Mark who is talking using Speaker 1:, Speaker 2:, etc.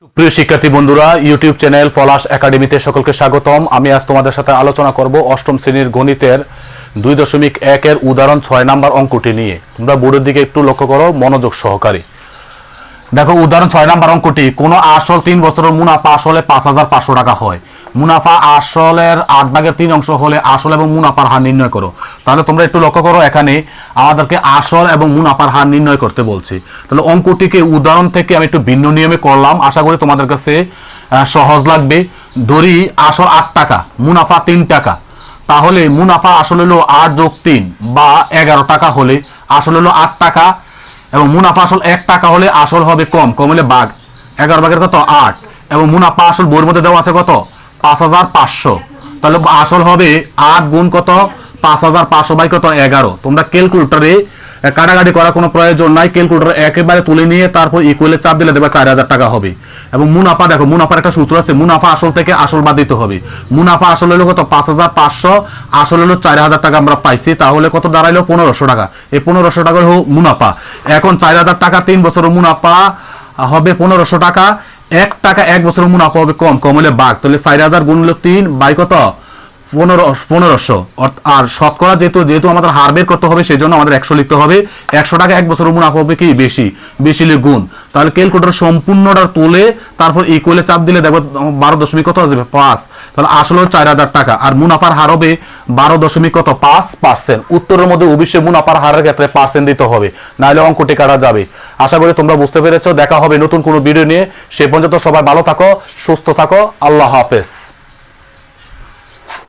Speaker 1: প্রিয় শিক্ষার্থী বন্ধুরা, ইউটিউব চ্যানেল পলাশ একাডেমিতে সকলকে স্বাগতম। আমি আজ তোমাদের সাথে আলোচনা করব অষ্টম শ্রেণীর গণিতের 2.1 এর উদাহরণ 6 নাম্বার অঙ্কটি নিয়ে। তোমরা বোর্ডের দিকে একটু লক্ষ্য করো মনোযোগ সহকারে। দেখো উদাহরণ 6 নাম্বার অঙ্কটি, কোনো আসল 3 বছরের মুনাফা আসলে 5,500 টাকা হয়। মুনাফা আসলের 8/3 অংশ হলে আসল এবং মুনাফার হার নির্ণয় করো। তাহলে তোমরা একটু লক্ষ্য করো, এখানে আমাদেরকে আসল এবং মুনাফার হার নির্ণয় করতে বলছি। তাহলে অঙ্কটিকে উদাহরণ থেকে আমি একটু ভিন্ন নিয়মে করলাম, আশা করি তোমাদের কাছে সহজ লাগবে। ধরি আসল 8 টাকা, মুনাফা 3 টাকা। তাহলে মুনাফা আসল হলো 8 + 3 বা 11 টাকা হলে আসল হলো 8 টাকা, এবং মুনাফা আসল 1 টাকা হলে আসল হবে কম হলে ভাগ 11 ভাগের কত 8, এবং মুনাফা আসল বইয়ের মধ্যে দেওয়া আছে কত 5,500। তাহলে আসল হবে 8 গুণ কত 5,500 বাই কত 11। তোমরা ক্যালকুলেটরে কাটাকাটি করার কোনো প্রয়োজন নাই, ক্যালকুলেটর একেবারে তুলে নিয়ে তারপর ইকুয়ালে চাপ দিলে দেবে 4,000 টাকা হবে। এবং মুনাফা দেখো, মুনাফার একটা সূত্র আছে, মুনাফা আসল থেকে আসল বাদ দিতে হবে। মুনাফা আসল হলো কত 5,500, আসল হলো 4,000 টাকা আমরা পাইছি, তাহলে কত দাঁড়াইলো 1,500 টাকা। এই 1,500 টাকা হলো মুনাফা। এখন 4,000 টাকা 3 বছরের মুনাফা হবে 1,500 টাকা। 1 টাকা 1 বছরের মুনাফা হবে কম হলে ভাগ, তাহলে 4,000 গুণ হলো 3 বাই কত 1,500। আর শতকরা যেহেতু আমাদের হার বের করতে হবে, সেই জন্য আমাদের 100 লিখতে হবে। 100 টাকা 1 বছরের মুনাফা হবে কি বেশি হলে গুণ। তাহলে ক্যালকুলেটর সম্পূর্ণটা তুলে তারপর ইকুয়ালে চাপ দিলে দেখো 12 কত আসবে 5। তাহলে আসলে 4,000 টাকা, আর মুনাফার হার হবে 12.5%। উত্তরের মধ্যে অবশ্যই মুনাফার হারের ক্ষেত্রে পার্সেন্ট দিতে হবে, নাহলে অঙ্কটি কাটা যাবে। আশা করি তোমরা বুঝতে পেরেছো। দেখা হবে নতুন কোনো ভিডিও নিয়ে। সে পর্যন্ত সবাই ভালো থাকো, সুস্থ থাকো। আল্লাহ হাফেজ।